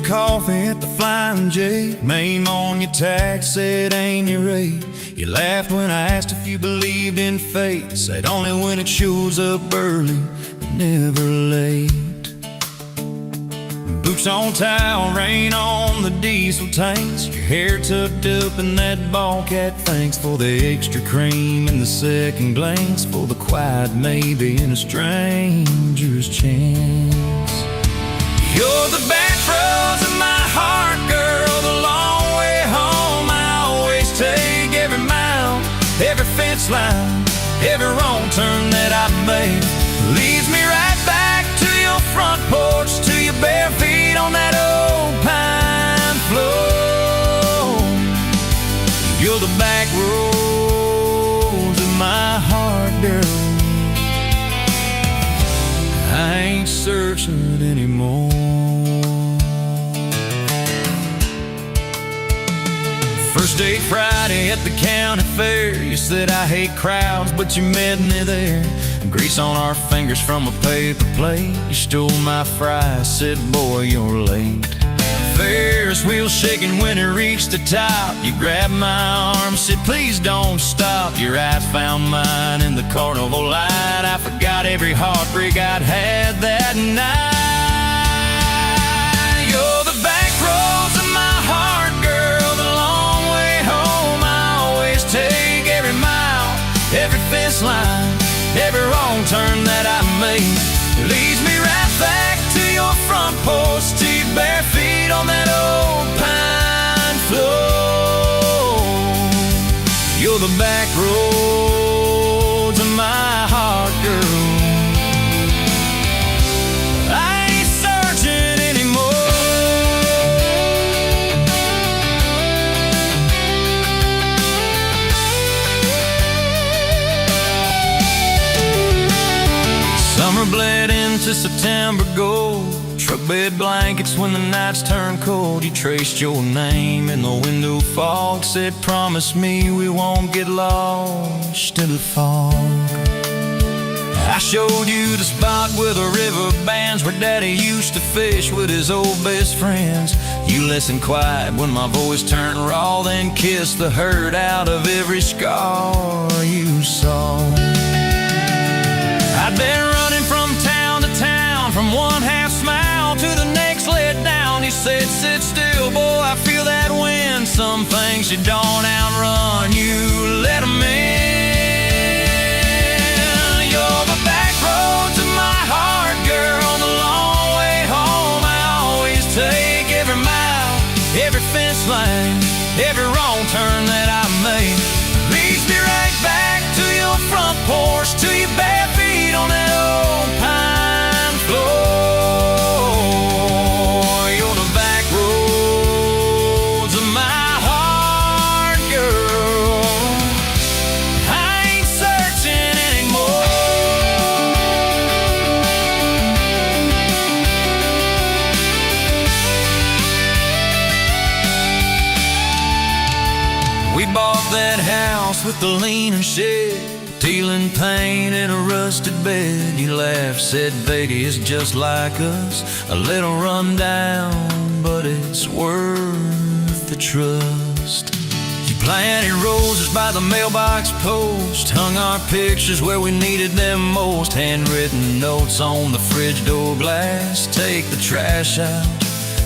coffee at the Flying J. Name on your tax said ain't your rate. You laughed when I asked if you believed in fate. Said only when it shows up early, never late. Boots on towel, rain on the diesel tanks. Your hair tucked up in that ball cap. Thanks for the extra cream and the second glance, for the quiet maybe in a stranger's chance. You're the back roads of my heart, girl, the long way home. I always take every mile, every fence line, every wrong turn that I made. Leads me right back to your front porch, to your bare feet on that old pine floor. You're the back roads of my heart, girl. I ain't searching anymore. First date Friday at the county fair. You said I hate crowds, but you met me there. Grease on our fingers from a paper plate. You stole my fries, said boy you're late. Ferris wheel shaking when it reached the top. You grabbed my arm, said please don't stop. Your eyes found mine in the carnival light. I forgot every heartbreak I'd had that night. You're the back roads of my heart, girl, the long way home. I always take every mile, every fence line, every wrong turn that I made. It leads me right back to your front porch, to your bare feet on that old pine floor. You're the back roads of my heart, girl. I ain't searching anymore. Summer bled into September gold. Truck bed blankets when the nights turn cold. You traced your name in the window fog. Said promise me we won't get lost in the fog. I showed you the spot where the river bands, where Daddy used to fish with his old best friends. You listened quiet when my voice turned raw, then kissed the hurt out of every scar you saw. I'd been running from town to town, from one half smile to the next let down. You said sit still, boy, I feel that wind. Some things you don't outrun, you let them in. You're the back roads of my heart, girl, the long way home. I always take every mile, every fence line, every wrong turn that I made. Leads me right back to your front porch, to your bare feet on that old pine floor. You're the back roads of my heart, girl. I ain't searching anymore. We bought that house with the leaning shed, peeling paint in a rusted bed. You laughed, said Vegas is just like us, a little run down, but it's worth the trust. You planted roses by the mailbox post, hung our pictures where we needed them most. Handwritten notes on the fridge door glass, take the trash out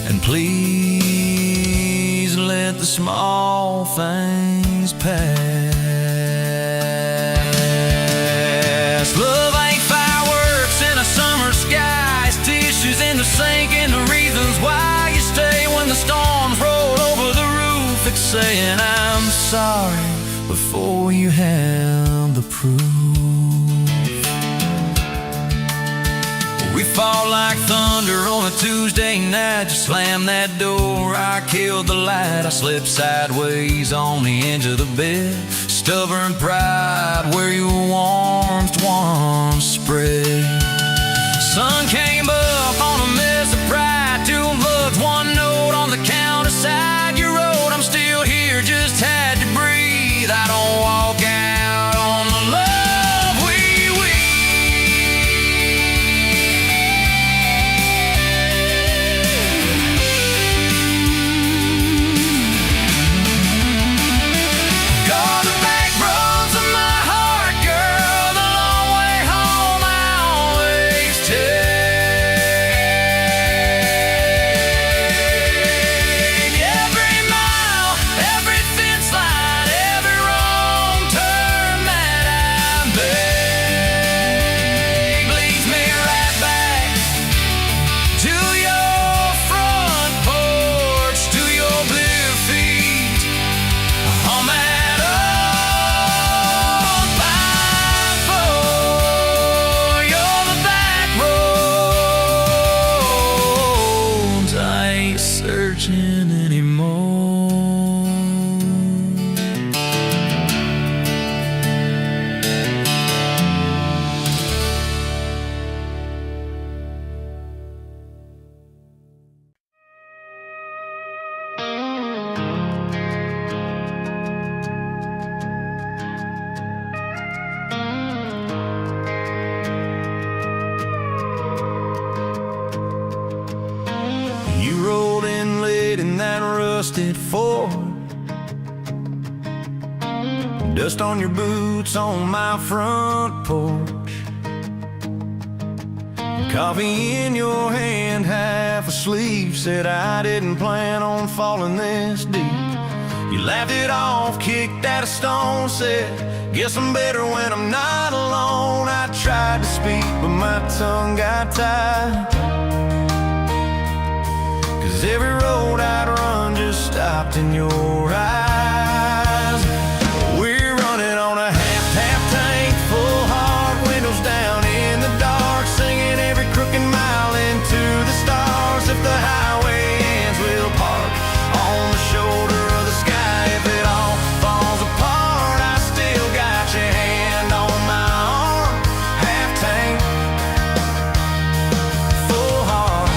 and please let the small things pass. Love ain't fireworks in a summer sky. It's tissues in the sink and the reasons why you stay when the storms roll over the roof. It's saying I'm sorry before you have the proof. We fall like thunder on a Tuesday night. You slam that door, I killed the light. I slipped sideways on the edge of the bed. Stubborn pride where your warmth once spread. Sun came up on a mess of pride. 2 bucks, 1 note on the counter side. You wrote, I'm still here, just had to breathe. I don't walk out on the love we rusted Ford. Dust on your boots on my front porch. Coffee in your hand, half asleep. Said I didn't plan on falling this deep. You laughed it off, kicked at a stone. Said, guess I'm better when I'm not alone. I tried to speak, but my tongue got tied. 'Cause every road I'd run just stopped in your eyes. We're running on a half tank, full hard, windows down in the dark, singing every crooked mile into the stars. If the highway ends, we'll park on the shoulder of the sky. If it all falls apart, I still got your hand on my arm. Half tank, full hard.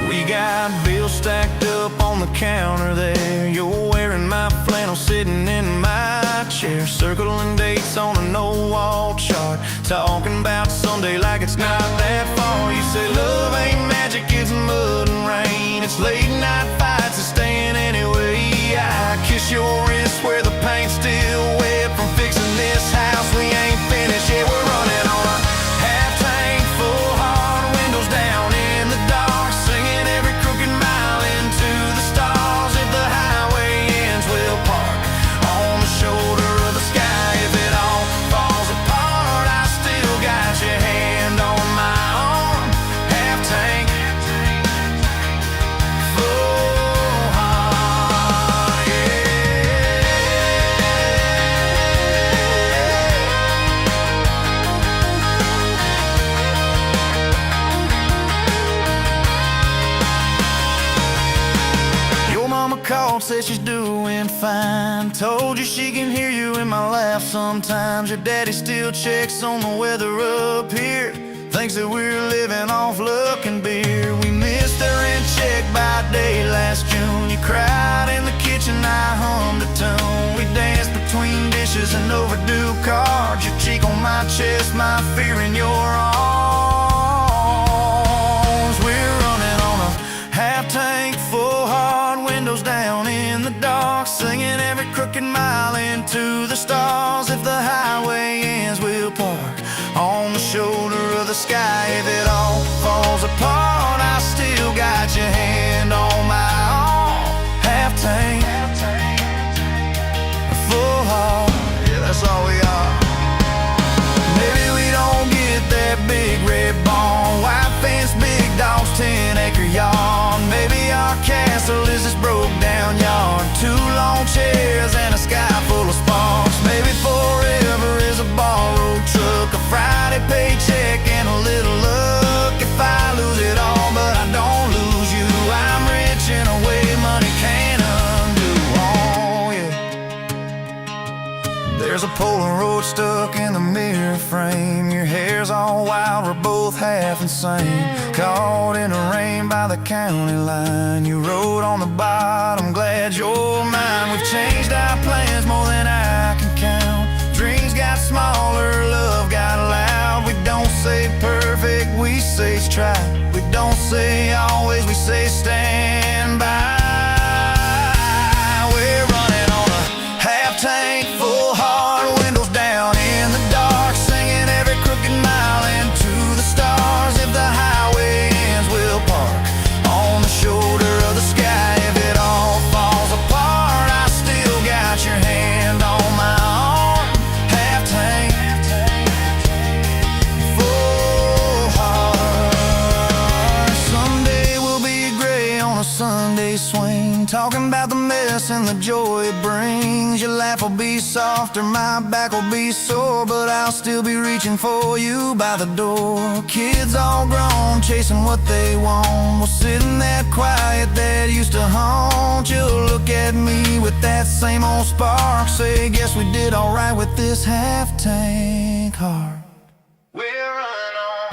We got bills stacked up on the counter there. You're wearing my flannel, sitting in my chair, circling dates on a no-wall chart, talking about someday like it's not that far. You say love ain't magic, it's mud and rain. It's late night fights and staying anyway. I kiss your wrist where the paint's still wet from fixing this house. We ain't finished yet. We're running on a half tank, full hard, windows down in the dark, singing every crooked mile into the stars. If the highway ends, we'll park on the shoulder of the sky. If it all falls apart, I still got your hand on my arm. Half tank, full heart, yeah. Your mama called, said she's doing fine. Told you she can hear you in my laugh sometimes. Your daddy still checks on the weather up here, thinks that we're living off luck and beer. We missed our rent check by day last June. You cried in the kitchen, I hummed a tune. We danced between dishes and overdue cards. Your cheek on my chest, my fear in your arms. We're running on a half tank, full hard, windows down in the dark, singing every crooked mile into the stars. If the highway ends, we'll park on the shoulder of the sky. If it all falls apart, I still got your hand on my arm. Half tank, full heart, yeah, that's all we are. Maybe we don't get that big red barn, white fence, big dogs, 10-acre yard. Maybe our castle is this broke down yard, 2 long chairs and a sky full of sparks. Maybe forever is a borrowed truck, a Friday paycheck and a little luck. If I lose it all but I don't lose you, I'm rich in a way money can't undo. Oh yeah. There's a Polaroid stuck in the mirror frame. Your hair's all wild, we're both half insane. Caught in the rain by the county line. You wrote on the bottom, glad you're mine. We've changed our plans more than I can count. Dreams got smaller, love got loud. We don't say perfect, we say try. We don't say always, we say stand by. We're running on a half tank, full hard, windows down in the dark, singing every crooked mile into the stars. If the highway ends, we'll park on the shoulder of the sky. If it all falls apart, I still got your hand on my arm. Half tank, full heart. Someday we'll be gray on a Sunday swing, talking about the mess and the joy it brings. Your laugh will be softer, my back will be sore, but I'll still be reaching for you by the door. Kids all grown, chasing what they want. We'll sit in that quiet that used to haunt. You'll look at me with that same old spark, say, guess we did alright with this half tank heart. We're running on.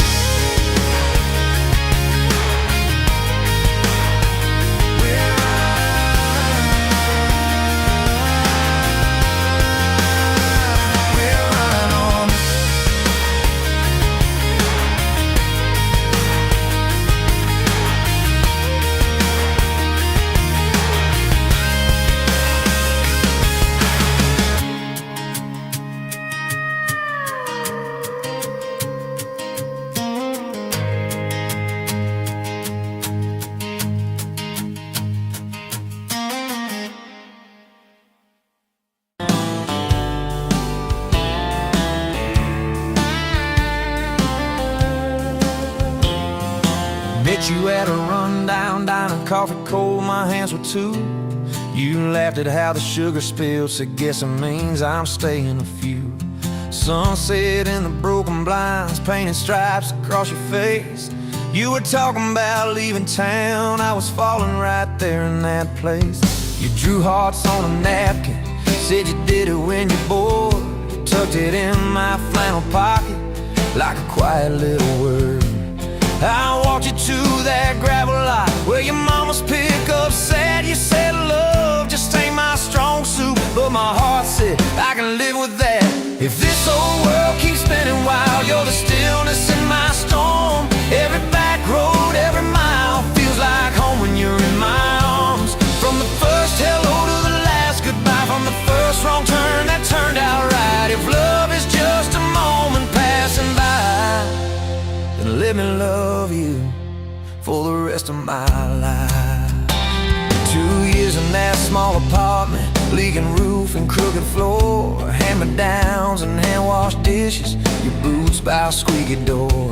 Met you at a rundown diner, coffee cold, my hands were too. You laughed at how the sugar spilled, said guess it means I'm staying a few. Sunset in the broken blinds, painted stripes across your face. You were talking about leaving town, I was falling right there in that place. You drew hearts on a napkin, said you did it when you're bored. You tucked it in my flannel pocket like a quiet little word. I walked you to that gravel lot where your mama's pickup sat. You said love just ain't my strong suit, but my heart said I can live with that. If this old world keeps spinning wild, you're the stillness in my storm. Every back road, every mile feels like home when you're in my arms. From the first hello to the last goodbye, from the first wrong turn that turned out right. If love is just a moment passing by, then let me love you for the rest of my life. 2 years in that small apartment, leaking roof and crooked floor, hand-me-downs and hand-washed dishes, your boots by a squeaky door.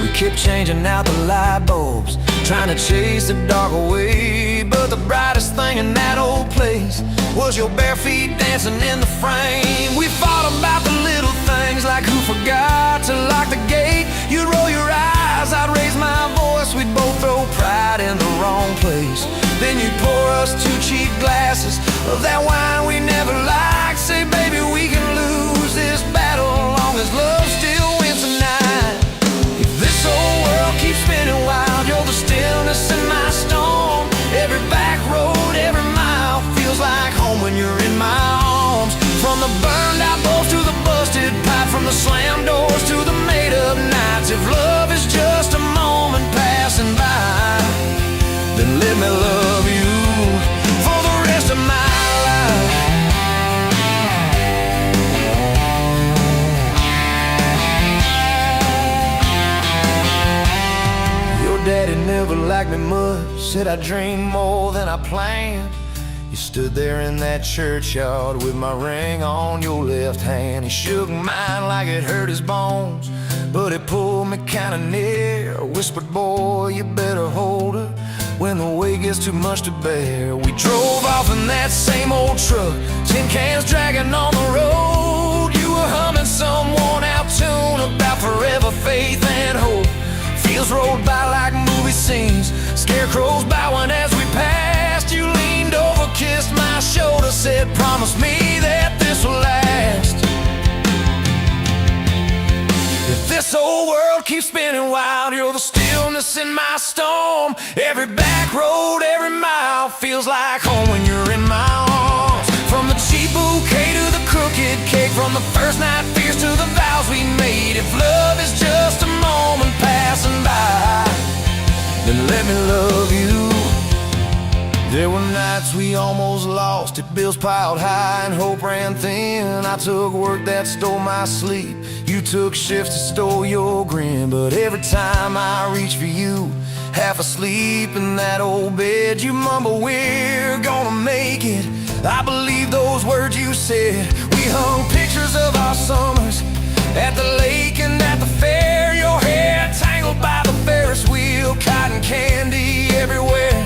We kept changing out the light bulbs, trying to chase the dark away. But the brightest thing in that old place was your bare feet dancing in the frame. We fought about the little things, like who forgot to lock the gate. You'd roll your eyes, I'd raise my voice, we'd both throw pride in the wrong place. Then you'd pour us 2 cheap glasses of that wine we never liked. Say, baby, we can lose this battle long as love still wins tonight. If this whole world keeps spinning wild, you're the stillness in my storm. Every back road, every mile feels like home when you're in my arms. From the burned out bulbs to the busted pipe, from the slammed doors to the made up nights. If love is just a moment passing by, then let me love you for the rest of my life. Your daddy never liked me much, said I dreamed more than I planned. You stood there in that churchyard with my ring on your left hand. He shook mine like it hurt his bones, but he pulled me kinda near, whispered, boy, you better hold her when the weight gets too much to bear. We drove off in that same old truck, tin cans dragging on the road. You were humming some worn out tune about forever faith and hope. Fields rolled by like movie scenes, scarecrows bowing as we passed. You leaned over, kissed my shoulder, said, promise me that this will last. If this whole world keeps spinning wild, you're the stillness in my storm. Every back road, every mile feels like home when you're in my arms. From the cheap bouquet to the crooked cake, from the first night fears to the vows we made. If love is just a moment passing by, then let me love you. There were nights we almost lost it, bills piled high and hope ran thin. I took work that stole my sleep, you took shifts that stole your grin. But every time I reach for you, half asleep in that old bed, you mumble, we're gonna make it. I believe those words you said. We hung pictures of our summers at the lake and at the fair. Your hair tangled by the Ferris wheel, cotton candy everywhere.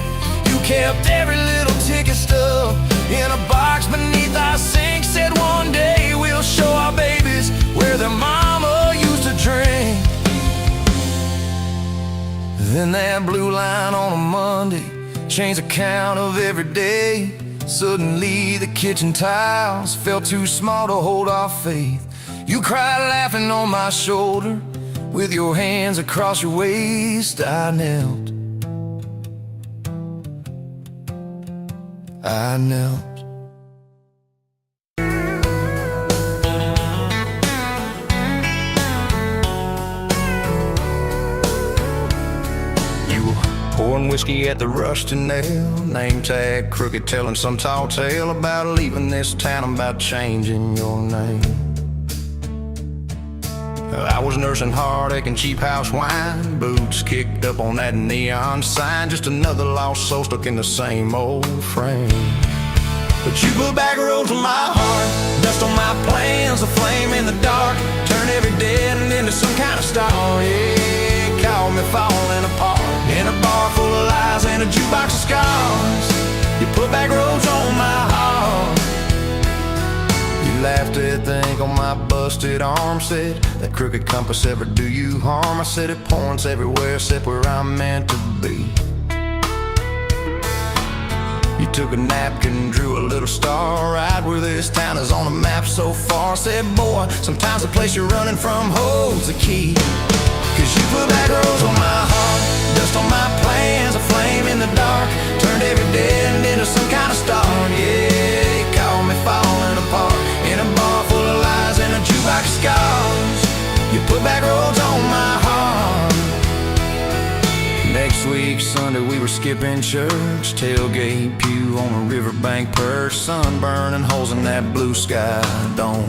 You kept every little ticket stub in a box beneath our sink. Said one day we'll show our babies where their mama used to drink. Then that blue line on a Monday changed the count of every day. Suddenly the kitchen tiles felt too small to hold our faith. You cried laughing on my shoulder, with your hands across your waist. I knelt. Pouring whiskey at the Rusty Nail, name tag crooked, telling some tall tale about leaving this town, about changing your name. I was nursing heartache and cheap house wine, boots kicked up on that neon sign, just another lost soul stuck in the same old frame. But you put back roads on my heart, dust on my plans, a flame in the dark, turn every dead end into some kind of star. Yeah, call me falling apart in a bar a jukebox of scars. You put back roads on my heart. You laughed at the ink on my busted arm. Said, that crooked compass ever do you harm? I said, it points everywhere except where I'm meant to be. You took a napkin, drew a little star right where this town is on the map so far. Said, boy, sometimes the place you're running from holds the key. Cause you put back roads on my heart, dust on my plans, a flame in the dark. Turned every dead end into some kind of star. Yeah, you caught me falling apart in a bar full of lies and a jukebox of scars. You put back roads on my heart. Next week, Sunday, we were skipping church. Tailgate pew on a riverbank perch. Sun burning holes in that blue sky dome.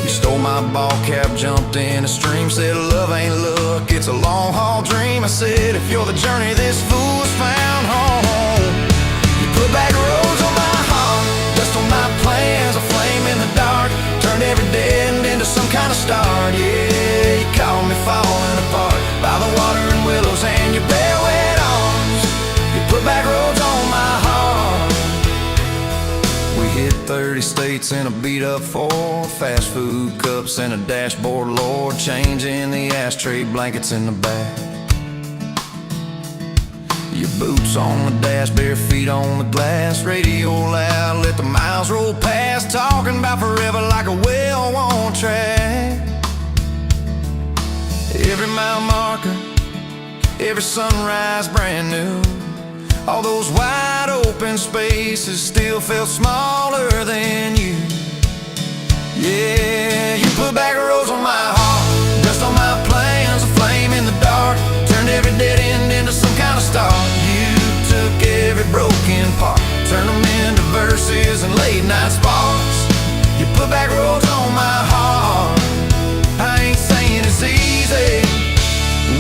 You stole my ball cap, jumped in a stream. Said love ain't luck, it's a long haul dream. I said if you're the journey this fool's found home. You put back roads on my heart, dust on my plans, a flame in the dark. Turned every dead end into some kind of start. Yeah, you caught me falling apart by the water and willows and your bare wet arms. You put back roads on my heart. We hit 30 states in a beat up Ford, fast food cups and a dashboard, Lord, changing the ashtray blankets in the back. Your boots on the dash, bare feet on the glass, radio loud, let the miles roll past, talking about forever like a well-worn track. Every mile marker, every sunrise brand new. All those wide open spaces still felt smaller than you. Yeah, you put back roads on my heart, dust on my plans, a flame in the dark. Turned every dead end into some kind of star. You took every broken part, turned them into verses and late night sparks. You put back roads on my heart. I ain't saying it's easy,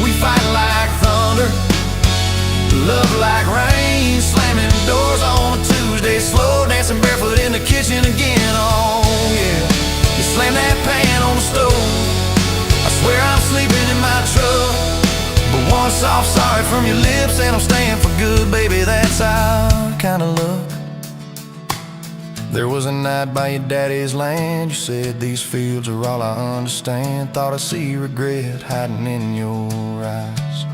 we fight like thunder, love like rain, slamming doors on a Tuesday, slow dancing barefoot in the kitchen again. Oh yeah, you slam that pan on the stove, I swear I'm sleeping in my truck. But one soft sorry from your lips and I'm staying for good, baby, that's our kind of luck. There was a night by your daddy's land, you said these fields are all I understand. Thought I see regret hiding in your eyes,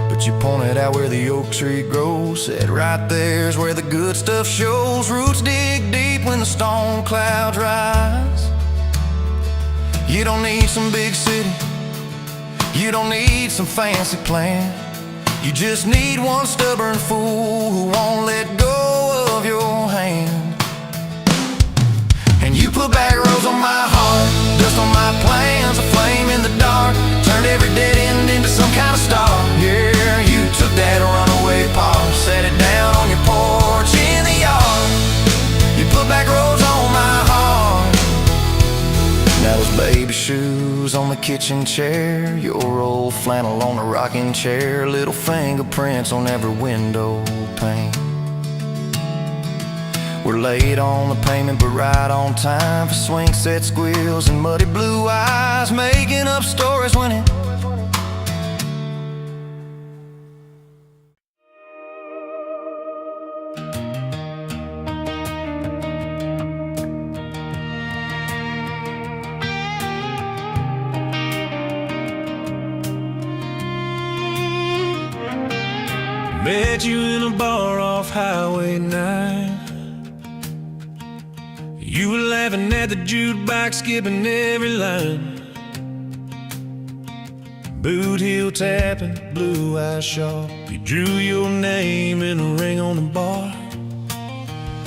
but you pointed out where the oak tree grows. Said right there's where the good stuff shows. Roots dig deep when the storm clouds rise. You don't need some big city, you don't need some fancy plan. You just need one stubborn fool who won't let go of your hand. And you put back roads on my heart, dust on my plans, a flame in the dark. Turned every dead end into some kind of star. Yeah, you took that runaway paw, set it down on your porch in the yard. You put back roads on my heart. Now those baby shoes on the kitchen chair, your old flannel on the rocking chair, little fingerprints on every window pane. We're late on the payment but right on time for swing set squeals and muddy blue eyes, making up stories when it met you in a bar off Highway 9. You were laughing at the jukebox, skipping every line. Boot heel tapping, blue eyes sharp. You drew your name in a ring on the bar.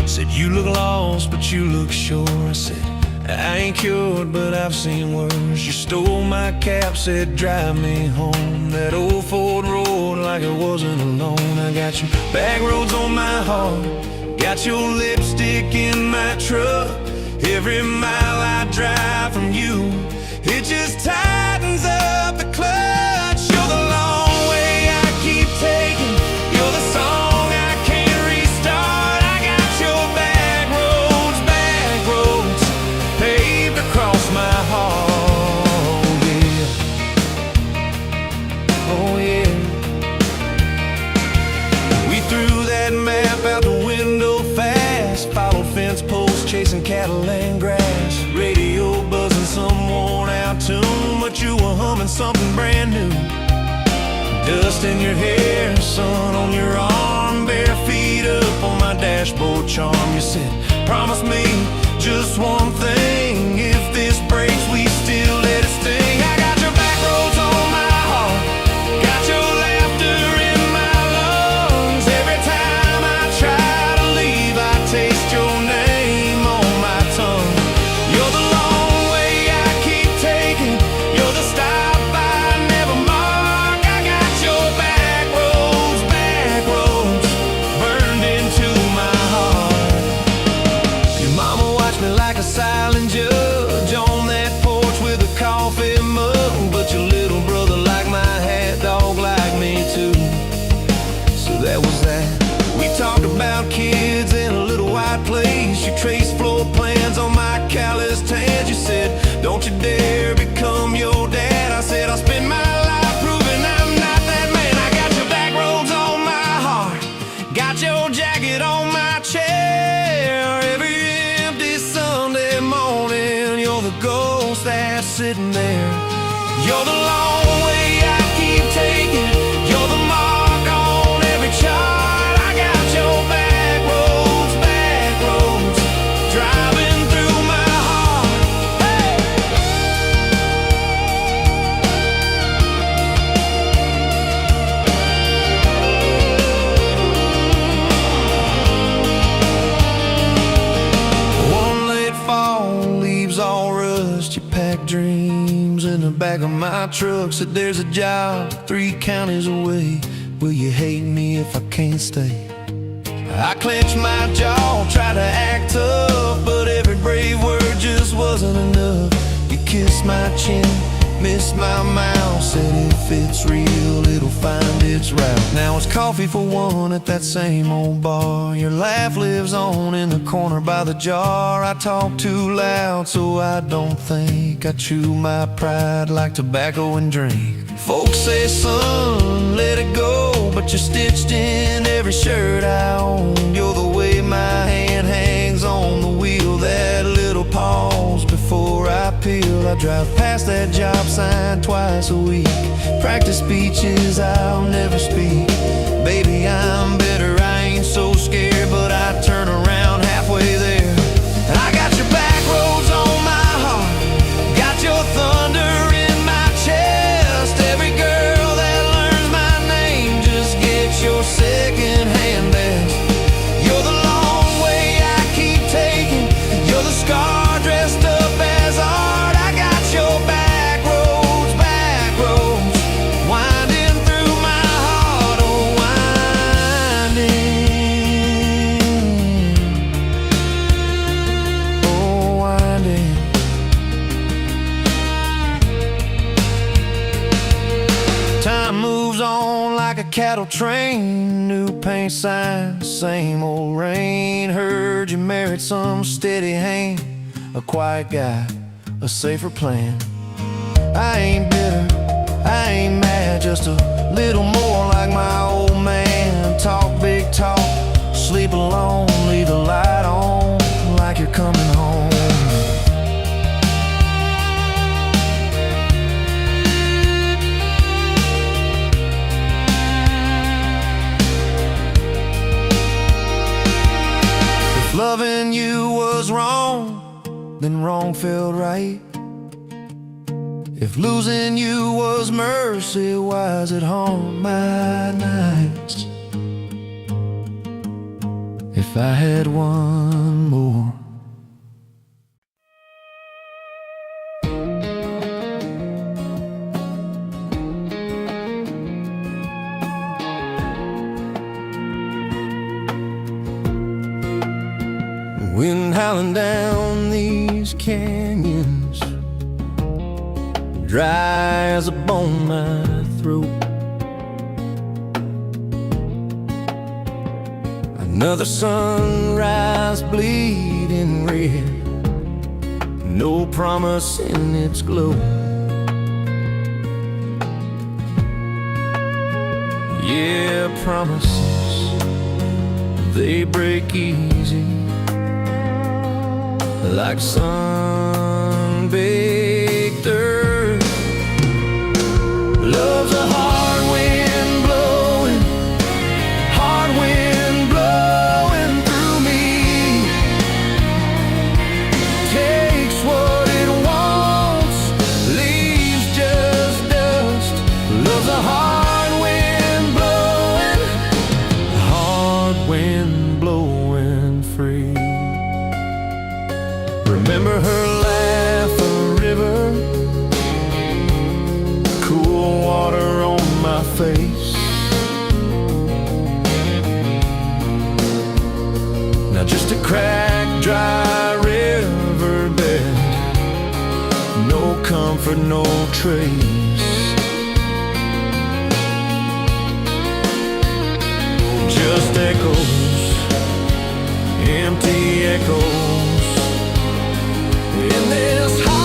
Said you look lost, but you look sure. I said I ain't cured, but I've seen worse. You stole my cap, said drive me home. That old Ford road like it wasn't alone. I got you back roads on my heart, got your lipstick in my truck. Every mile I drive from you, it just tightens up the clutch. You're the long way I keep taking, you're the song I can't restart. I got your back roads paved across my heart, yeah. meadowland grass, radio buzzing some worn out tune, but you were humming something brand new. Dust in your hair, sun on your arm, bare feet up on my dashboard charm. You said, promise me just one thing, if this breaks we still let it sting. I got your back roads on my heart, got your laughter in my lungs. Every time I try to leave, I taste your name on my tongue. You're the long way I keep taking, you're the stop I never mark. I got your back roads burned into my heart. Your mama watched me like a silent judge on that porch with a coffee mug, but your little brother liked my hat, dog like me too. So that was that. We talked about kids in a little white place. You traced floor plans on my calloused hands. You said, don't you dare become your dad. I said, I'll spend my life proving I'm not that man. I got your back roads on my heart, got your jacket on my chair. Every empty Sunday morning, you're the ghost that's sitting there. You're the long way I keep taking, you're the mark on every chart. I got your back roads driving through my heart. Hey! One late fall, leaves all rust. You pack dreams in the back of my truck. Said there's a job 3 counties away. Will you hate me if I can't stay? I clenched my jaw, tried to act tough, but every brave word just wasn't enough. You kissed my chin, missed my mouth, said if it's real, it'll find its route. Now it's coffee for one at that same old bar. Your laugh lives on in the corner by the jar. I talk too loud, so I don't think. I chew my pride like tobacco and drink. Folks say, son, let it go, but you're stitched in every shirt I own. You're the way my hand hangs on the wheel, that little pause before I peel. I drive past that job sign twice a week, practice speeches I'll never speak. Baby, I'm better, I ain't so scared, but I turn around halfway there. I got your back roads on my heart, got your thunder in my chest. Every girl that learns my name just gets your second-hand best. You're the long way I keep taking, you're the scar dressed up as art. I got your back roads winding through my heart, oh winding. Time moves on like a cattle train, new paint signs, same old rain. Heard you married some steady hand, a quiet guy, a safer plan. I ain't bitter, I ain't mad, just a little more like my old man. Talk big talk, sleep alone, leave the light on like you're coming home. If loving you was wrong, then wrong felt right. If losing you was mercy, why is it haunt my nights? If I had one more. Wind howling down these canyons, dry as a bone my throat. Another sunrise bleeding red, no promise in its glow. Yeah, promises, they break easy. like sun-baked earth. Love's a hard wind blowing, hard wind blowing through me. Takes what it wants, leaves just dust. Love's a hard wind blowing, hard wind blowing free. Remember her laugh, a river, cool water on my face. Now just a cracked, dry riverbed, no comfort, no trace. Just echoes, empty echoes in this hollow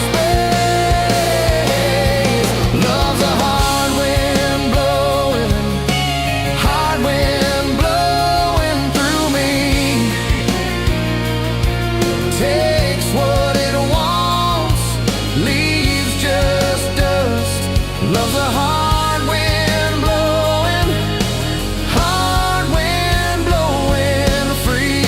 space. Love's a hard wind blowing, hard wind blowing through me. Takes what it wants, leaves just dust. Love's a hard wind blowing, hard wind blowing free.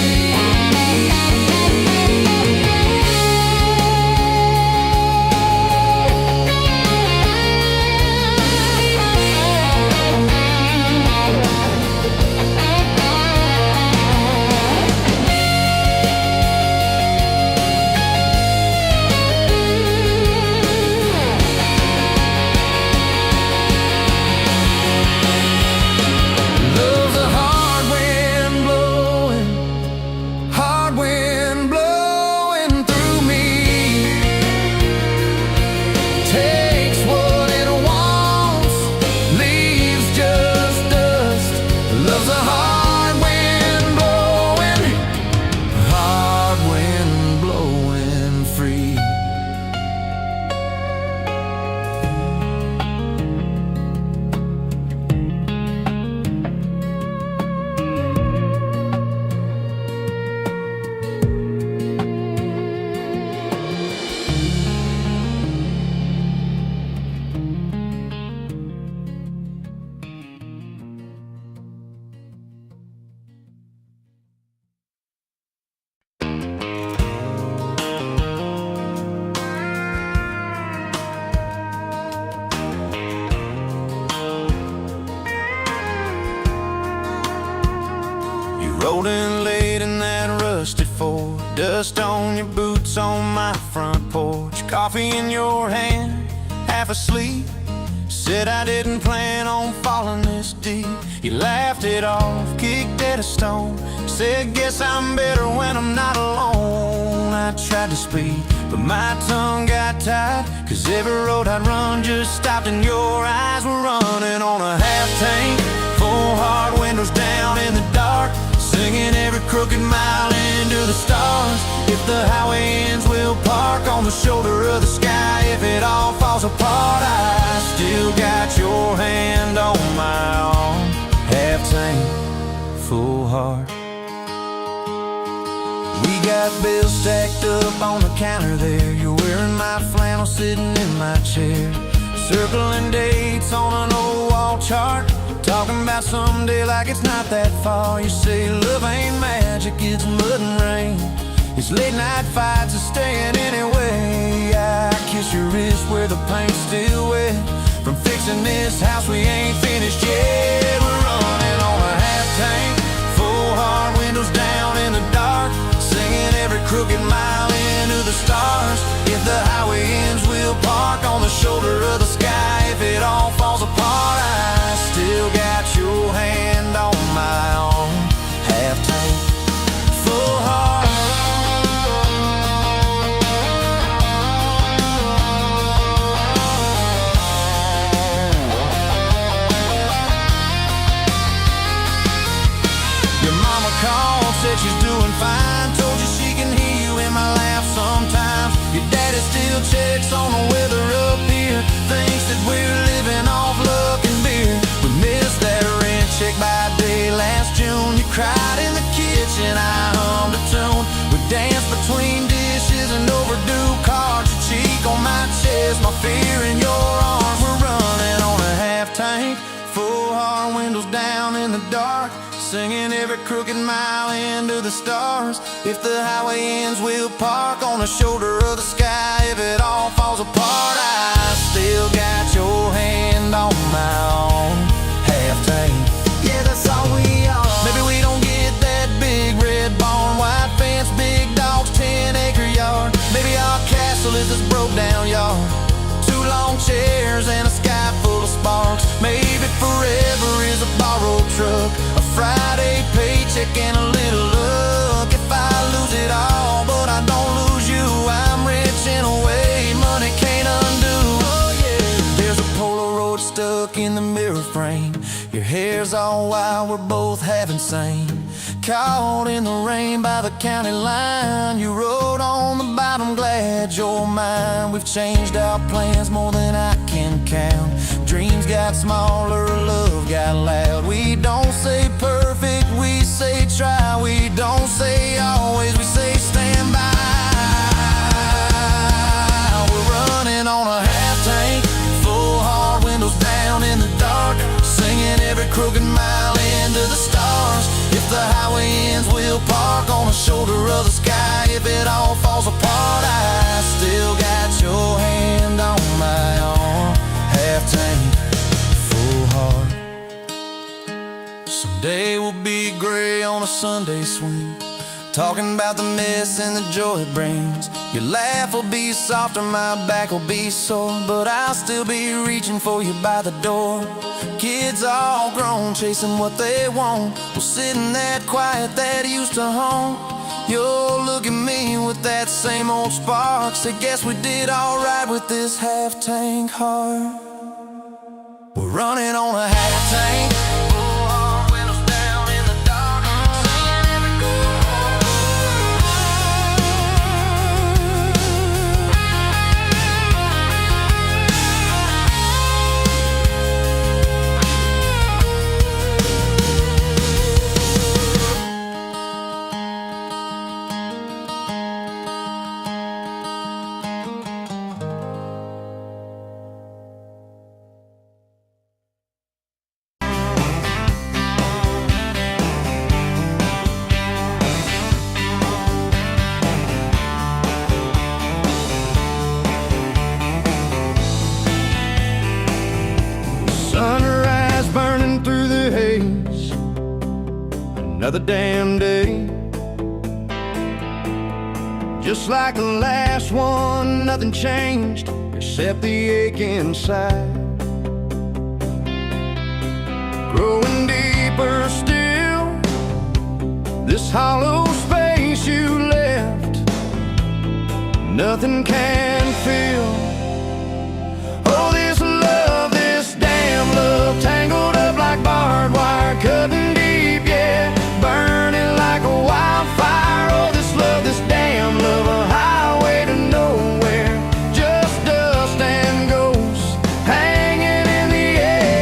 Love's a hard wind blowing, hard wind blowing through me. Takes what it wants, leaves just dust. Love's a hard wind blowing free. You rolled in late in that rusted Ford, dust on your boots on my front porch, coffee in your hand, half asleep. Said I didn't plan on falling this deep. You laughed it off, kicked at a stone, said guess I'm better when I'm not alone. I tried to speak, but my tongue got tied, 'cause every road I'd run just stopped and your eyes were running on a half tank, full hard windows down in the dark, singing every crooked mile into the stars. If the highway ends, we'll park on the shoulder of the sky. If it all falls apart, I still got your hand on my arm. Half tank, full heart. We got bills stacked up on the counter there. You're wearing my flannel, sitting in my chair, circling dates on an old wall chart, talking about someday like it's not that far. You say love ain't magic, it's mud and rain. It's late night fights and staying anyway. I kiss your wrist where the paint's still wet, from fixing this house we ain't finished yet. We're running on a half tank, full hard windows down in the dark, singing every crooked mile into the stars. If the highway ends, we'll park on the shoulder of the sky. If it all falls apart, I still got your hand on my arm. Half tank, full heart. Your mama called, said she's doing fine, told you she can hear you in my laugh sometimes. Your daddy still checks on the weather up here, thinks that we're living off luck and beer. We missed that rent check by day last June. You cried in the kitchen, I hummed a fear in your arms. We're running on a half tank, full hard windows down in the dark, singing every crooked mile into the stars. If the highway ends, we'll park on the shoulder of the sky. If it all falls apart, I still got your hand on my own half tank. Yeah, that's all we are. Maybe we don't get that big red barn, white fence, big dogs, 10-acre yard. Maybe our castle is this broke down yard, 2 long chairs and a sky full of sparks. Maybe forever is a borrowed truck, a Friday paycheck and a little luck. If I lose it all but I don't lose you, I'm rich in a way money can't undo. Oh yeah. There's a Polaroid stuck in the mirror frame, your hair's all wild, we're both half insane. Caught in the rain by the county line, you wrote on the bottom, glad you're mine. We've changed our plans more than I can count. Dreams got smaller, love got loud. We don't say perfect, we say try. We don't say always, we say stand by. We're running on a half tank, full hard windows down in the dark, singing every crooked mile into the stars. If the highway ends, we'll park on the shoulder of the sky. If it all falls apart, I still got your hand on my arm. Half tank, full heart. Someday we'll be gray on a Sunday swing, talking about the mess and the joy it brings. Your laugh will be softer, my back will be sore, but I'll still be reaching for you by the door. Kids all grown, chasing what they want, we'll sit in that quiet that used to haunt. You'll look at me with that same old spark, say guess we did alright with this half tank heart. We're running on a half tank, full hard windows down in the dark, singing every sunrise burning through the haze, another damn day. Just like the last one, nothing changed except the ache inside. Growing deeper still, this hollow space you left, nothing can fill. Oh, this love, this damn love, tangled up like barbed wire, cutting deep, yeah, burning like a wildfire. Oh, this love, this damn love, a highway to nowhere, just dust and ghosts hanging in the air.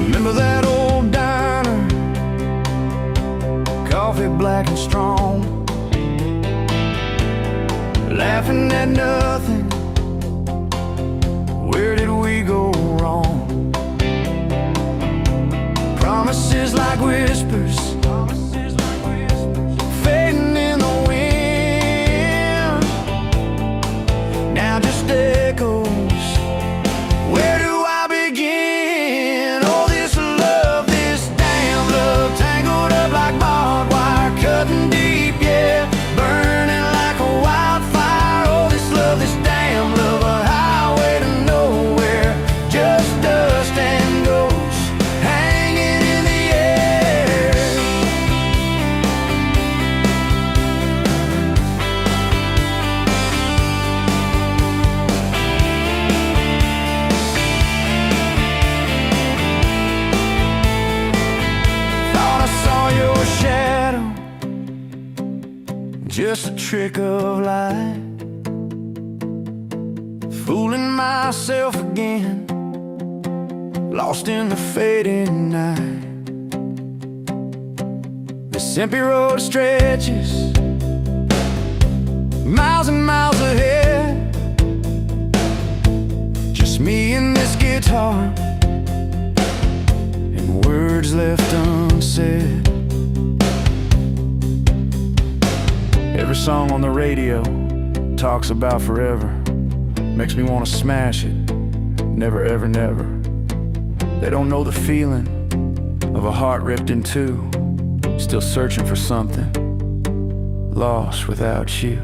Remember that old diner, coffee black and strong, laughing at nothing, where did we go wrong? Promises like whispers, fading in the wind, now just echoes. Where do I begin? Oh, this love, this damn love, tangled up like barbed wire, cutting deep, yeah, burning like a wildfire. Oh, this love, this damn love, a highway to nowhere, just dust and ghosts hanging in the air. Thought I saw your shadow, just a trick of light, fooling myself again, lost in the fading night. This empty road stretches miles and miles ahead, just me and this guitar, and words left unsaid. Every song on the radio talks about forever, makes me want to smash it. Never, ever, never. They don't know the feeling of a heart ripped in two, still searching for something, lost without you.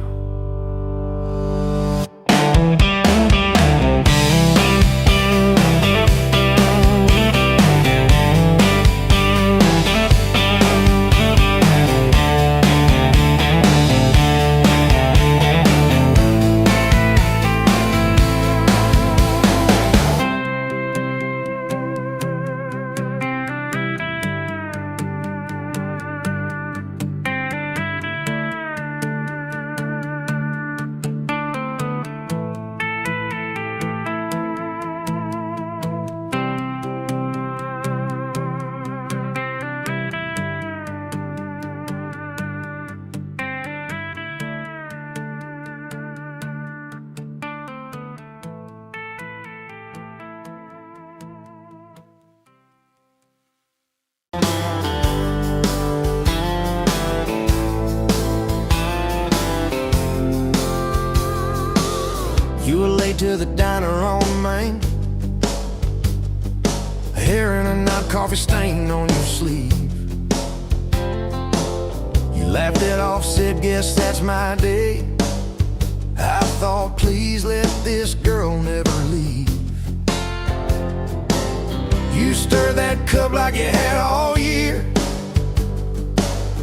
You were late to the diner on Main, hair in a knot, coffee stain on your sleeve. You laughed it off, said, guess that's my day. I thought, please let this girl never leave. You stirred that cup like you had all year,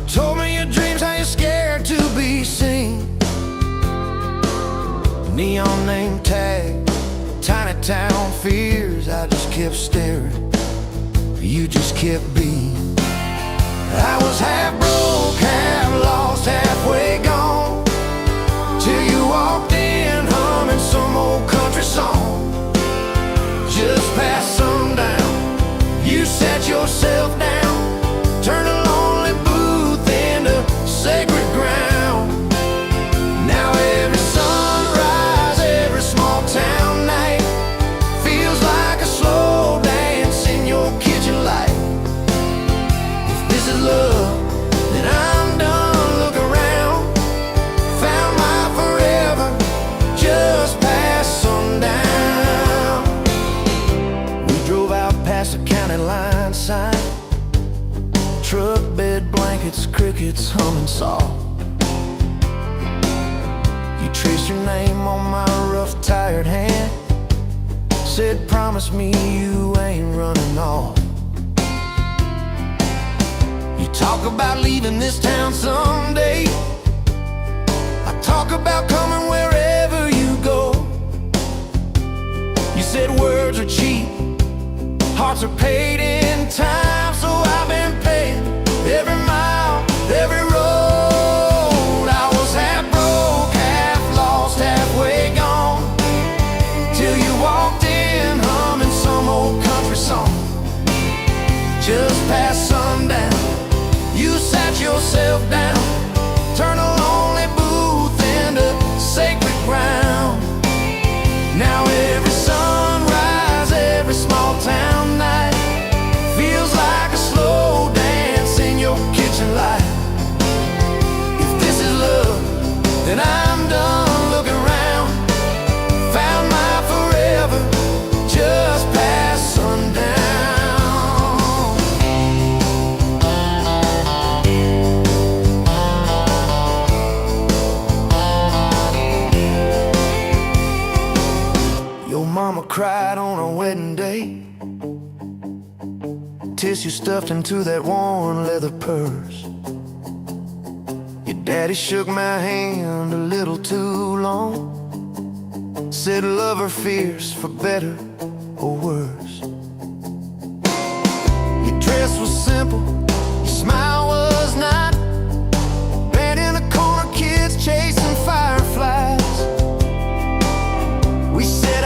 told me your dreams, how you're scared to be seen. Neon name tag, tiny town fears. I just kept staring, you just kept being. I was half broke, half lost, halfway gone, till you walked in humming some old country song. Just past sundown, you sat yourself down, turned a lonely booth into sacred ground. Now every sunrise, every small town night feels like a slow dance in your kitchen light. If this is love, then I'm done. Look around, found my forever just past sundown. We drove out past the county line sign, truck bed, blankets, crickets humming soft. You traced your name on my rough, tired hand, said, promise me you ain't running off. You talk about leaving this town someday, I talk about coming wherever you go. You said words are cheap, hearts are paid in time, so I've been paying every mile, every road. I was half broke, half lost, halfway gone, till you walked in humming some old country song. Just past sundown, you sat yourself down, turned a lonely booth into sacred ground. Now every sunrise, every small town night feels like a slow dance in your kitchen light. If this is love, then I'm done. Looking around, found my forever just past sundown. Your mama cried on her wedding day, tissue stuffed into that worn leather purse. Your daddy shook my hand a little too long, said love or fears for better or worse. Your dress was simple, your smile was not, bed in a corner, kids chasing fireflies. We said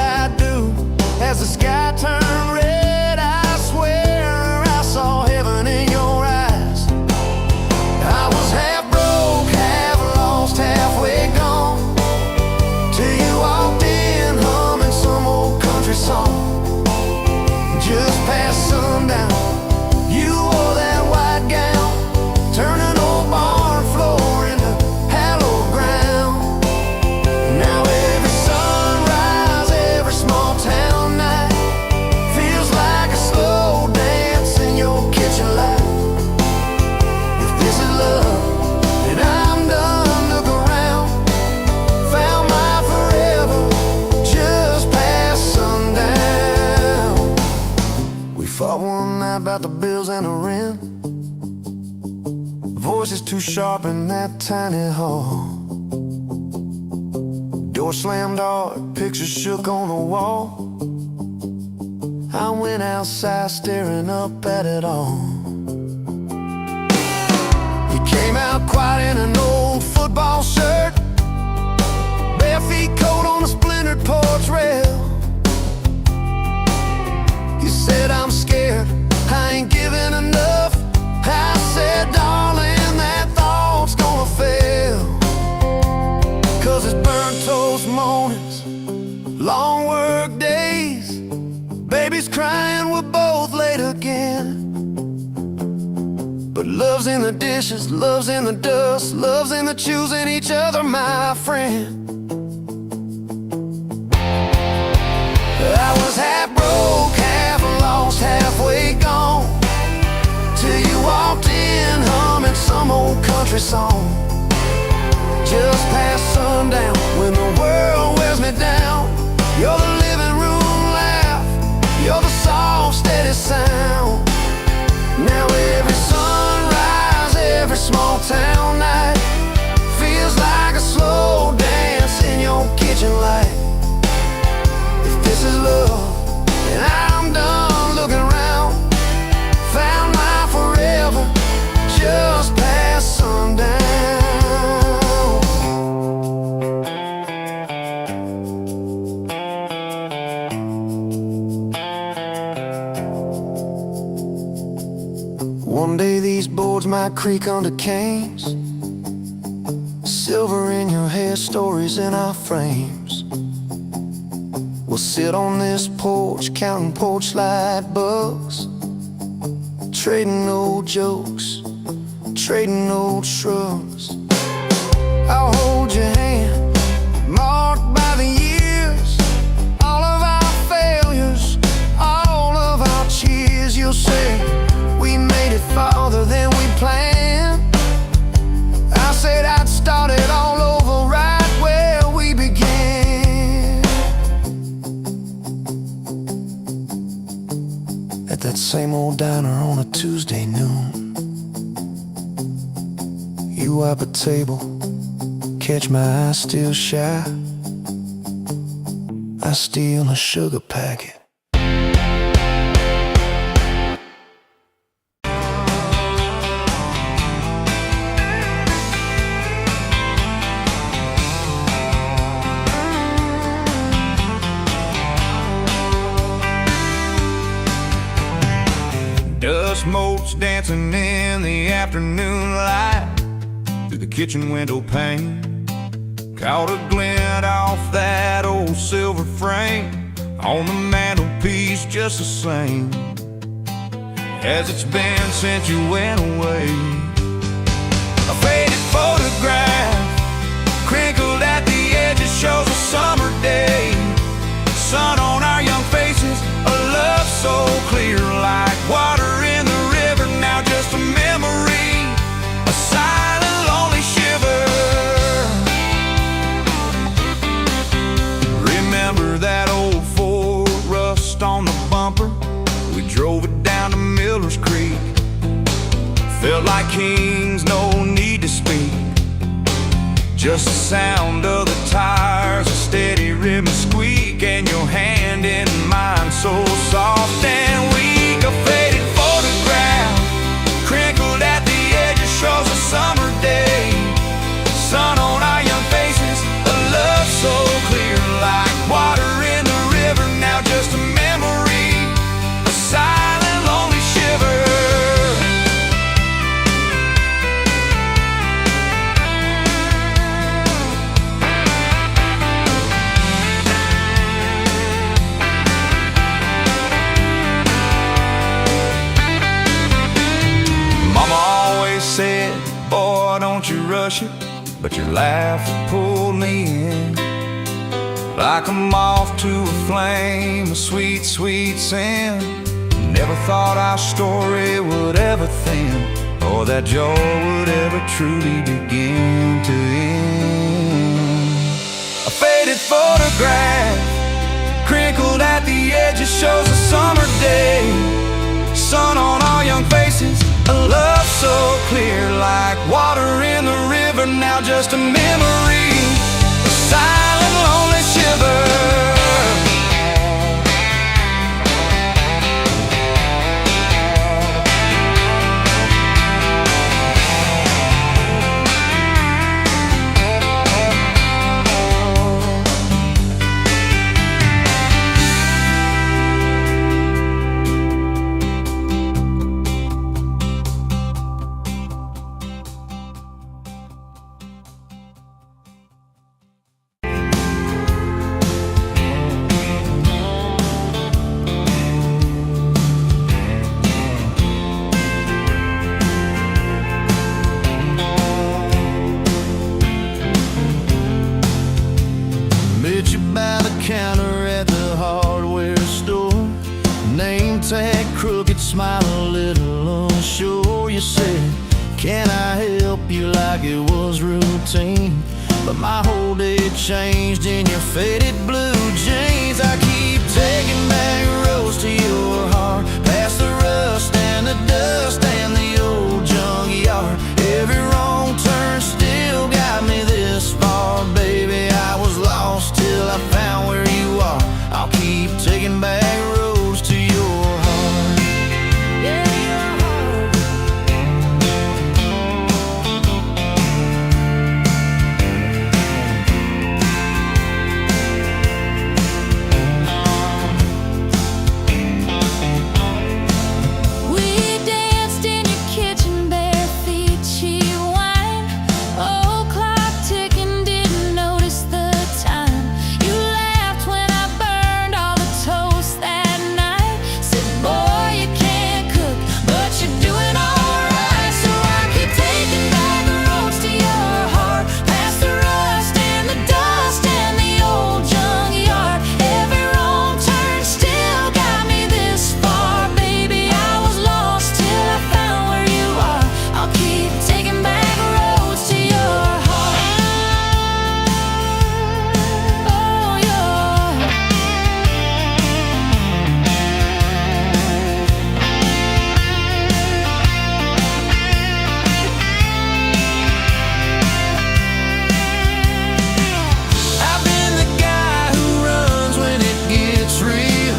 about the bills and the rent. Voices too sharp in that tiny hall. Door slammed hard, pictures shook on the wall. I went outside staring up at it all. He came out quiet in an old football shirt, bare feet coat on a splintered porch rail. He said, I'm scared, I ain't giving enough. I said, darling, that thought's gonna fail. 'Cause it's burnt toast mornings, long work days, baby's crying, we're both late again. But love's in the dishes, love's in the dust, love's in the choosing each other, my friend. I was half broke, half lost, halfway gone, till you walked in humming some old country song. Just past sundown, when the world wears me down, you're the living room laugh, you're the soft, steady sound. Now every sunrise, every small town night feels like a slow dance in your kitchen light. If this is love, then I'm done looking around. Found my forever just past sundown. One day these boards might creak under canes, silver in your hair, stories in our frames. We'll sit on this porch, counting porch light bugs, trading old jokes, trading old shrugs. I'll hold your hand, marked by the years, all of our failures, all of our cheers. You'll say, we made it farther than we planned. I said I'd start it all over right where we began. At that same old diner on a Tuesday noon, you wipe a table, catch my eye still shy. I steal a sugar packet. Dust motes dancing in the afternoon light through the kitchen window pane. Caught a glint off that old silver frame on the mantelpiece, just the same as it's been since you went away. A faded photograph crinkled at the edges shows a summer day. Sun on our young faces, a love so clear like water in the river. Now just a memory, a silent, lonely shiver. Remember that old Ford, rust on the bumper? We drove it down to Miller's Creek. Felt like kings, no need to speak. Just the sound of the tires, a steady rhythm squeak, and your hand in mine so soft and weak. A faded photograph crinkled at the edges shows a summer day. Sun on our young faces, a love so clear like water in the river. Now just a memory, a silent, lonely shiver. Said, boy, don't you rush it, but your laugh pulled me in like a moth to a flame, a sweet, sweet sin. Never thought our story would ever thin, or that joy would ever truly begin to end. A faded photograph crinkled at the edges shows a summer day. Sun on our clear like water in the river. Now just a memory, a silent, lonely shiver. Met you by the counter at the hardware store. Name tag crooked, smile a little unsure. You said, can I help you, like it was routine? But my whole day changed in your faded blue jeans. I keep taking back roads to your heart, past the rust and the dust and the old junkyard. Every wrong turn still got me this far, baby. I was lost till I found where you are. I'll keep taking back roads to your heart. Yeah, your heart. We danced in your kitchen, bare feet, cheap wine. Old clock ticking, didn't notice the time. You laughed when I burned all the toast that night. Said, boy, you can't cook, but you're doing alright. So I keep taking back the roads to your heart, past the rust and the dust and the old junkyard. Every wrong turn still got me this far, baby. I was lost till I found where you are. I'll keep taking back roads to your heart. Oh, your I've been the guy who runs when it gets real.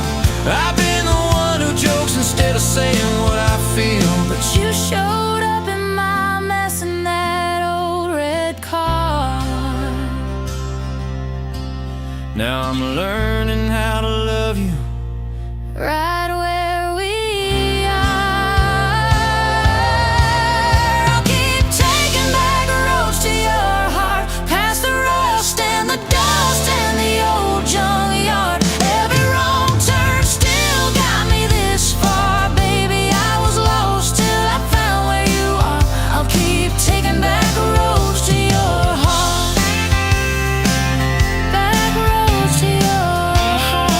I've been the one who jokes instead of saying what I feel. But You showed up in my mess in that old red car. now I'm learning how to love you. Right where we are. I'll keep taking back roads to your heart, past the rust and the dust and the old junkyard. Every wrong turn still got me this far, baby. I was lost till I found where you are. I'll keep taking back roads to your heart. Back roads to your heart.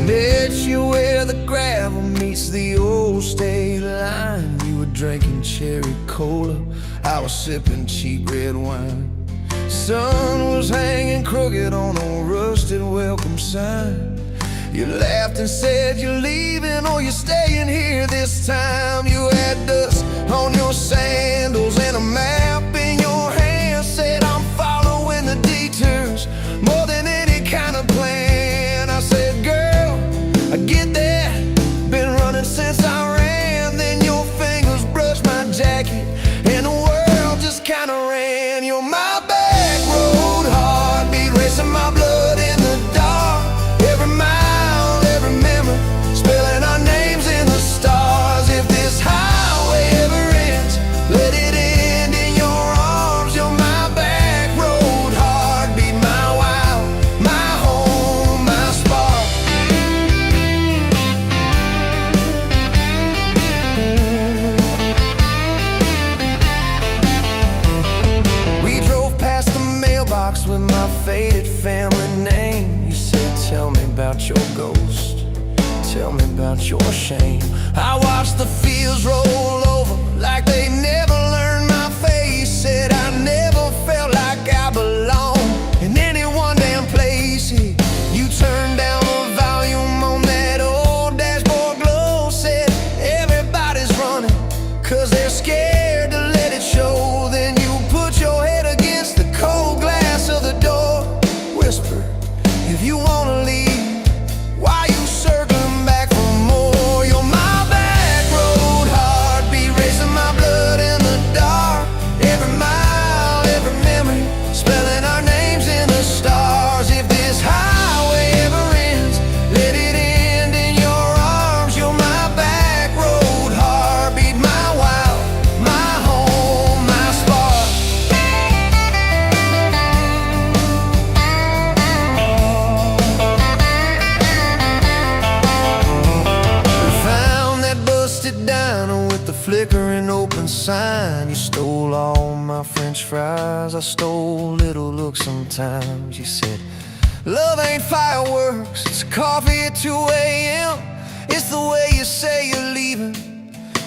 Met you where the gravel meets the old state line. You were drinking cherry cola, I was sipping cheap red wine. Sun was hanging crooked on a rusted welcome sign. You laughed and said you're leaving or you're staying here this time. You had dust on your sandals and a map in your hand. Said I'm following the detours more than any kind of plan. I said, girl, I get that, been running since I ran. Then your fingers brushed my jacket and the world just kinda ran. You're my back road heartbeat, racing my blood in the dark. Every mile, every memory, spelling our names in the stars. If this highway out your shame. I watched the fields roll over like they never learned my face. Said I never felt like I belonged in any one damn place. You turned down the volume on that old dashboard glow. Said everybody's running 'cause they're scared to let it show. Then you put your head against the cold glass of the door. Whisper, if you wanna leave, why you circling back for more? You're my back road heartbeat, racing my blood in the dark. Every mile, every memory, spelling our names in the stars. If this highway ever ends, let it end in your arms. You're my back road heartbeat, my wild, my home, my spark. Found that busted diner with the flickering open sign. You stole all my french fries, I stole little looks sometimes. You said, love ain't fireworks, it's coffee at 2 a.m. It's the way you say you're leaving,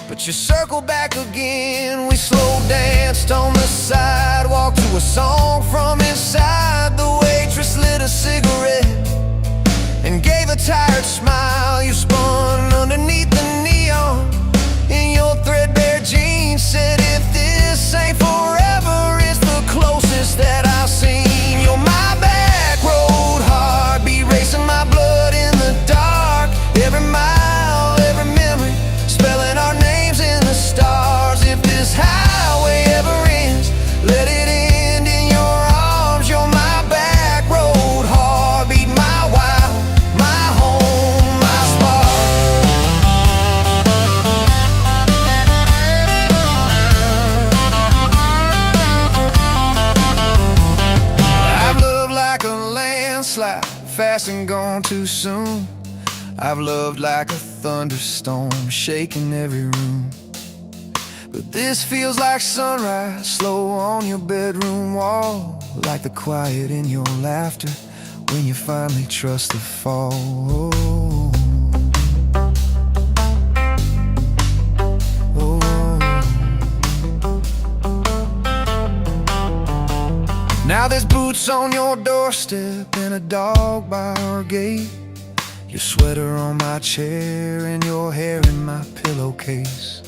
but you circle back again. We slow danced on the sidewalk to a song from inside. The waitress lit a cigarette and gave a tired smile. You spun underneath the neon in your threadbare jeans. Said if this ain't forever, it's the closest that I've seen. You're my back road heartbeat, racing my blood in the dark. Every mile, every memory, spelling our names in the stars. If this highway ever ends, let it end in your arms. You're my back road heartbeat, my wild, my home, my spark. I've loved like a landslide, fast and gone too soon. I've loved like a thunderstorm, shaking every room. But this feels like sunrise, slow on your bedroom wall. Like the quiet in your laughter when you finally trust the fall. Now there's boots on your doorstep and a dog by our gate. Your sweater on my chair and your hair in my pillowcase.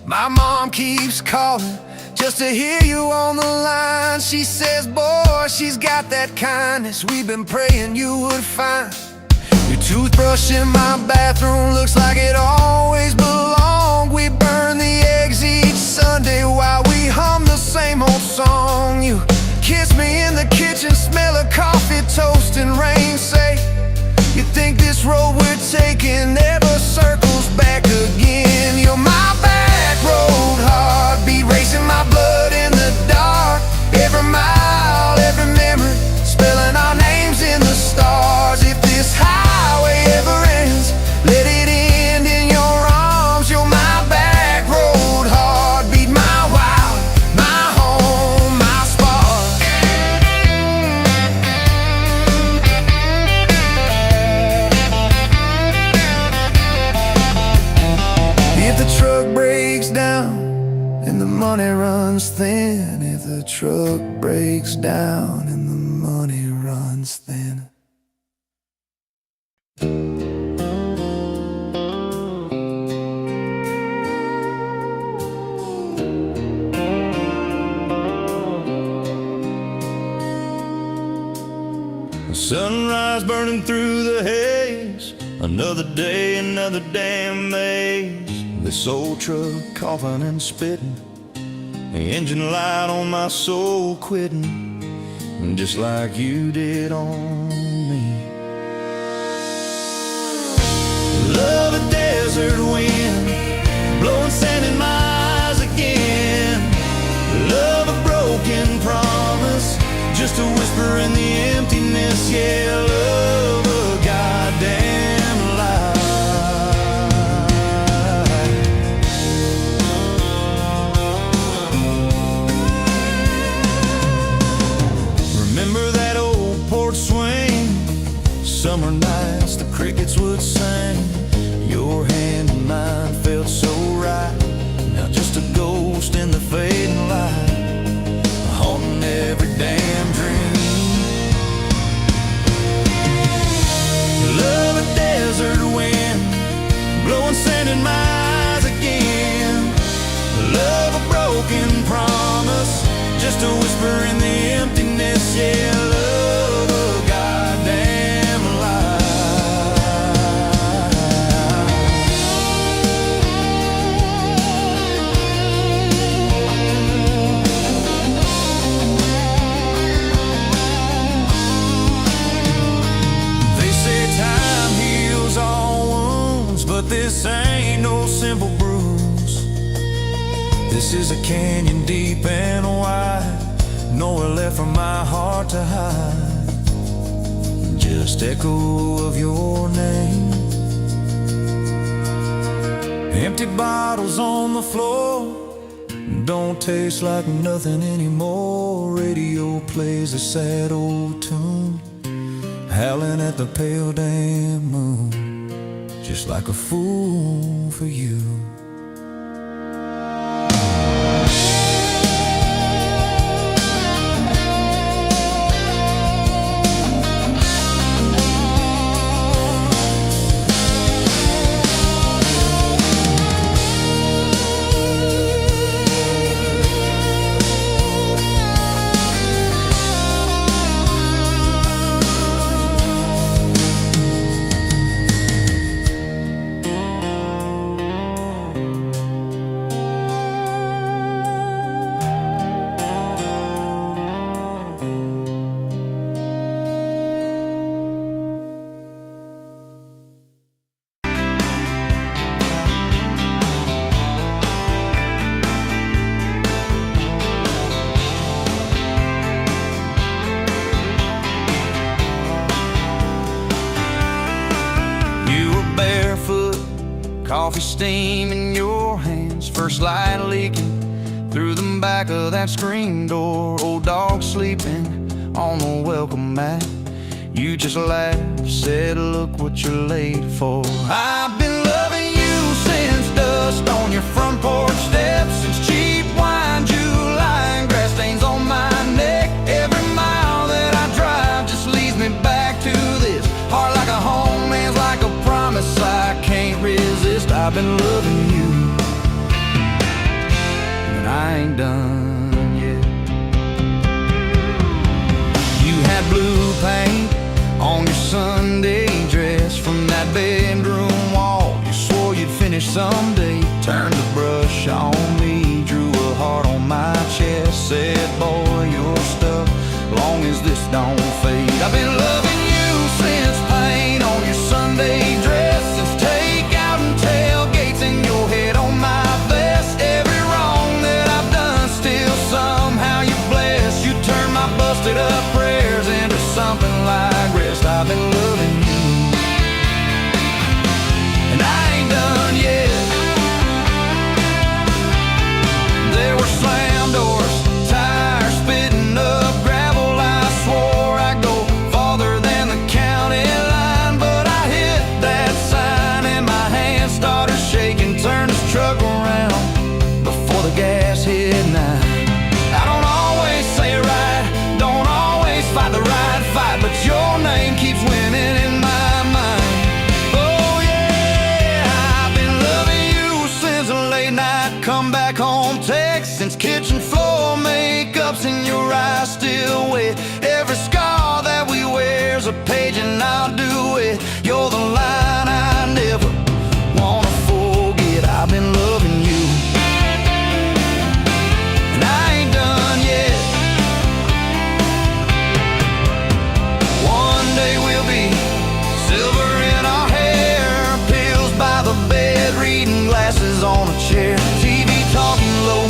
My mom keeps calling just to hear you on the line. She says, boy, she's got that kindness we've been praying you would find. Your toothbrush in my bathroom looks like it always belonged. We burn the eggs each Sunday while we hum the same old song. You kiss me in the kitchen, smell of coffee, toast, and rain. Say, you think this road we're taking never circles back again. You're my back road heartbeat, racing my blood in the dark. Every mile, every memory, spelling our names in the stars. If this highway ever ends, let it end in your arms. You're my back road heartbeat, my wild, my home, my spark. If the truck breaks down and the money runs thin, if the truck breaks down and the money runs thin. Sunrise burning through the haze, another day, another damn maze. This old truck coughing and spitting, the engine light on my soul quitting, just like you did on me. Love a desert wind, blowing sand in my eyes again. Love a broken promise, just a whisper in the emptiness. Yeah, love a goddamn lie. Remember that old porch swing, summer nights the crickets would sing. Your broken promise, just a whisper in the emptiness. Yeah, love a goddamn lie. They say time heals all wounds, but this ain't no simple bruise. This is a canyon deep and wide, nowhere left for my heart to hide. Just echo of your name. Empty bottles on the floor don't taste like nothing anymore. Radio plays a sad old tune, howling at the pale damn moon, just like a fool for you. Coffee steam in your hands, first light leaking through the back of that screen door. Old dog sleeping on the welcome mat. You just laughed, said, look what you're late for. I've been loving you since dust on your front porch steps, since cheap wine, July, and grass stains on my neck. Every mile that I drive just leads me back to this. Heart like a home, hands like a promise I can't resist. I've been loving you, and I ain't done yet. You had blue paint on your Sunday dress from that bedroom wall. You swore you'd finish someday. Turned the brush on me, drew a heart on my chest, said, boy, you're stuck long as this don't fade. I've been loving you since paint on your Sunday dress, since takeout and tailgates in your head on my vest. Every wrong that I've done, still somehow you bless. You turn my busted up prayers into something like rest. I've been loving you, and I ain't done yet. There were slam doors, tires spitting up gravel. I swore I'd go farther than the county line, but I hit that sign and my hand started shaking. Turned this truck around before the gas hit 9. I don't always say it right, don't always fight the right fight, but your name keeps winning in my mind. Oh yeah, I've been loving you since a late night come back home text, since kitchen floor makeup's in your eyes still wet. Every scar that we wear's a page and I'll do it. You're the line I never wanna forget. I've been loving you, and I ain't done yet. One day we'll be silver in our hair, pills by the bed, reading glasses on a chair, TV talking low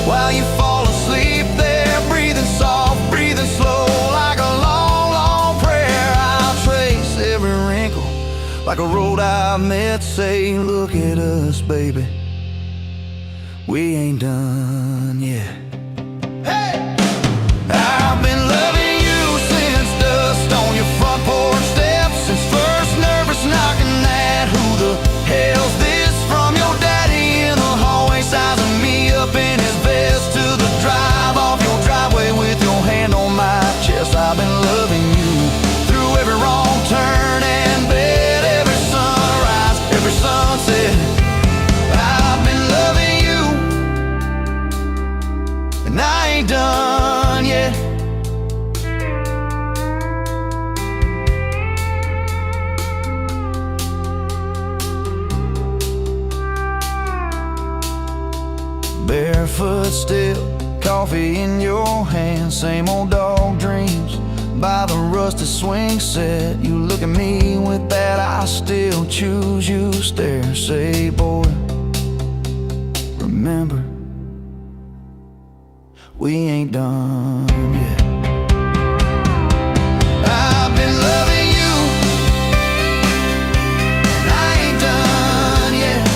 while you fall asleep there, breathing soft, breathing slow, like a long, long prayer. I'll trace every wrinkle like a road I've met. Say, look at us, baby, we ain't done yet. Hey! I've been loving you since dust on your front porch steps, since first nervous knocking at who the hell's this from your daddy in the hallway, sizing me up in his vest, to the drive off your driveway with your hand on my chest. I've been loving you through every wrong turn and bed, every sunrise, every sunset. I've been loving you, and I ain't done yet. Barefoot still, coffee in your hand, same old dog dreams by the rusted swing set. You look at me with that I still choose you stare. Say, boy, remember, we ain't done yet. I've been loving you, and I ain't done yet.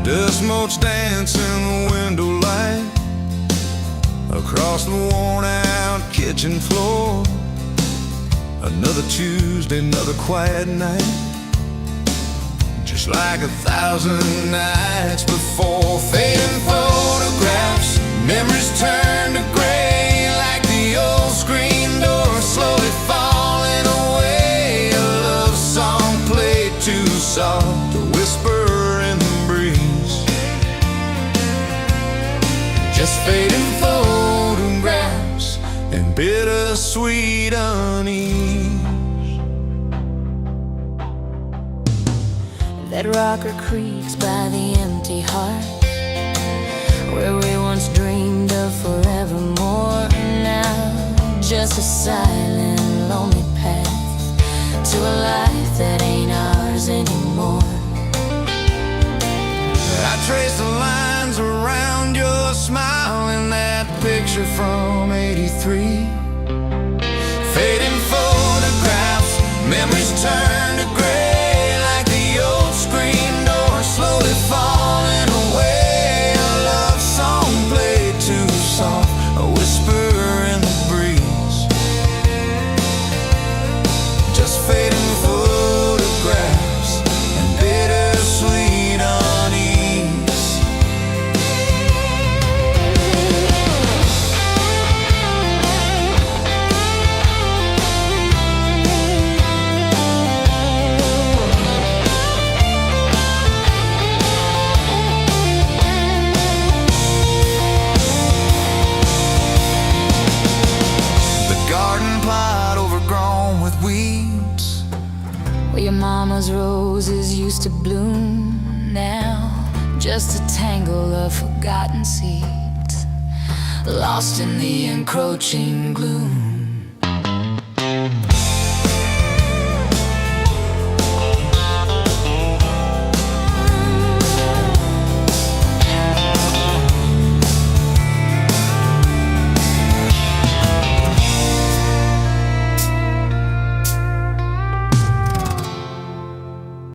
Dust motes dance in the window light across the worn out kitchen floor. Another Tuesday, another quiet night, just like 1,000 nights before. Fading photographs, memories turn to gray, like the old screen door slowly falling away. A love song played too soft, a whisper in the breeze, just fading photographs and bittersweet unease. That rocker creaks by the empty heart, where we once dreamed of forevermore. Now just a silent, lonely path to a life that ain't ours anymore. I trace the lines around your smile in that picture from '83. Fading photographs, memories turn to gray, like the old screen door slowly falling away. A love song played too soft, a whisper in the breeze, just fading photographs and bittersweet unease. Where your mama's roses used to bloom, now just a tangle of forgotten seeds, lost in the encroaching gloom.